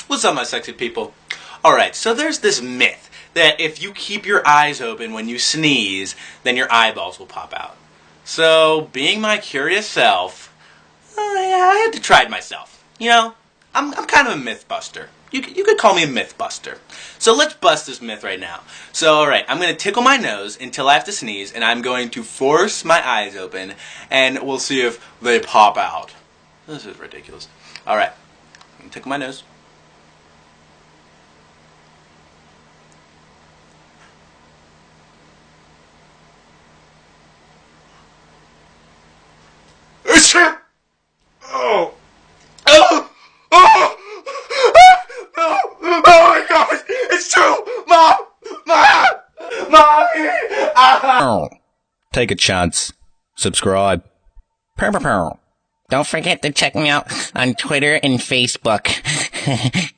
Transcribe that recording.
What's up, my sexy people? Alright, so there's this myth that if you keep your eyes open when you sneeze, then your eyeballs will pop out. So, being my curious self, I had to try it myself. You know, I'm kind of a myth buster. You could call me a myth buster. So let's bust this myth right now. So, alright, I'm going to tickle my nose until I have to sneeze, and I'm going to force my eyes open, and we'll see if they pop out. This is ridiculous. Alright, I'm going to tickle my nose. Oh! Oh! Oh! Oh! Oh my gosh! It's true! Mom! Mommy! Take a chance. Subscribe. Don't forget to check me out on Twitter and Facebook.